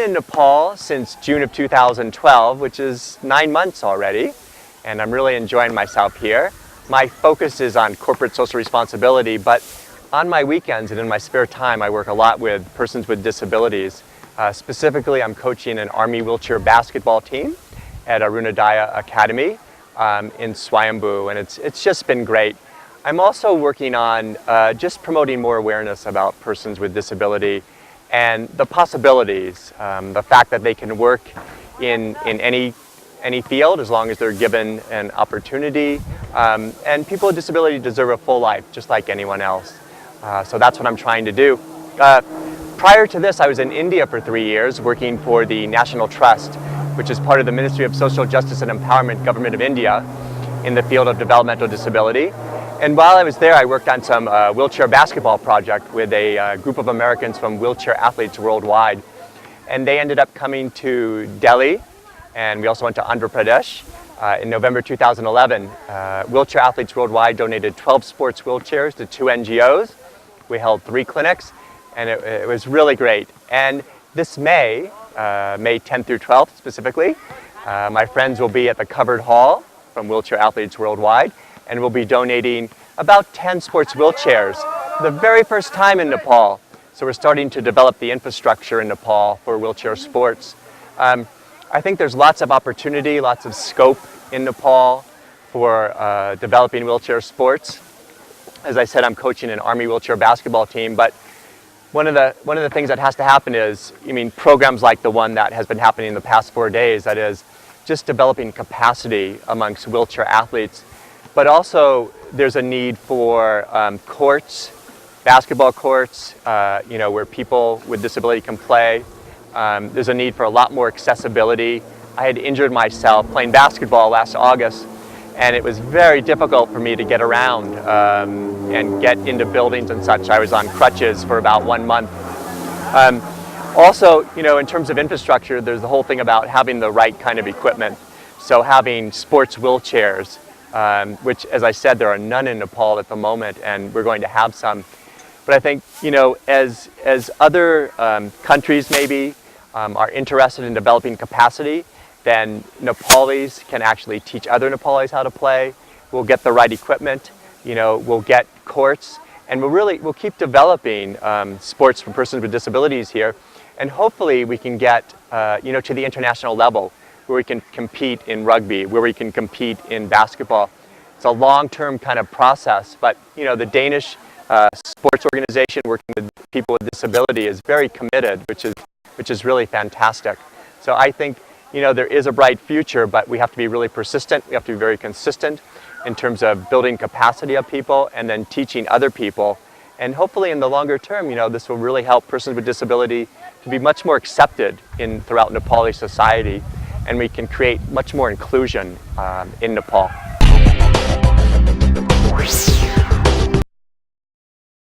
been in Nepal since June of 2012, which is 9 months already, and I'm really enjoying myself here. My focus is on corporate social responsibility, but on my weekends and in my spare time, I work a lot with persons with disabilities. Specifically, I'm coaching an Army wheelchair basketball team at Arunodaya Academy in Swayambhu, and it's just been great. I'm also working on just promoting more awareness about persons with disability and the possibilities, the fact that they can work in any field as long as they're given an opportunity. And people with disability deserve a full life, just like anyone else. So that's what I'm trying to do. Prior to this, I was in India for 3 years working for the National Trust, which is part of the Ministry of Social Justice and Empowerment, Government of India, in the field of developmental disability. And while I was there, I worked on some wheelchair basketball project with a group of Americans from Wheelchair Athletes Worldwide. And they ended up coming to Delhi, and we also went to Andhra Pradesh. In November 2011, Wheelchair Athletes Worldwide donated 12 sports wheelchairs to 2 NGOs. We held 3 clinics, and it was really great. And this May 10th through 12th specifically, my friends will be at the Covered Hall from Wheelchair Athletes Worldwide, and we'll be donating about 10 sports wheelchairs for the very first time in Nepal. So we're starting to develop the infrastructure in Nepal for wheelchair sports. I think there's lots of opportunity, lots of scope in Nepal for developing wheelchair sports. As I said, I'm coaching an Army wheelchair basketball team, but one of the things that has to happen is, programs like the one that has been happening in the past 4 days, that is just developing capacity amongst wheelchair athletes. But also there's a need for courts, basketball courts, where people with disability can play. There's a need for a lot more accessibility. I had injured myself playing basketball last August, and it was very difficult for me to get around and get into buildings and such. I was on crutches for about 1 month. Also, in terms of infrastructure, there's the whole thing about having the right kind of equipment. So having sports wheelchairs, which, as I said, there are none in Nepal at the moment, and we're going to have some. But I think, as other countries maybe are interested in developing capacity, then Nepalis can actually teach other Nepalis how to play. We'll get the right equipment, we'll get courts, and we'll keep developing sports for persons with disabilities here. And hopefully we can get, to the international level, where we can compete in rugby, where we can compete in basketball. It's a long-term kind of process, but the Danish sports organization working with people with disability is very committed, which is really fantastic. So I think there is a bright future, but we have to be really persistent. We have to be very consistent in terms of building capacity of people and then teaching other people. And hopefully in the longer term, this will really help persons with disability to be much more accepted throughout Nepali society, and we can create much more inclusion in Nepal.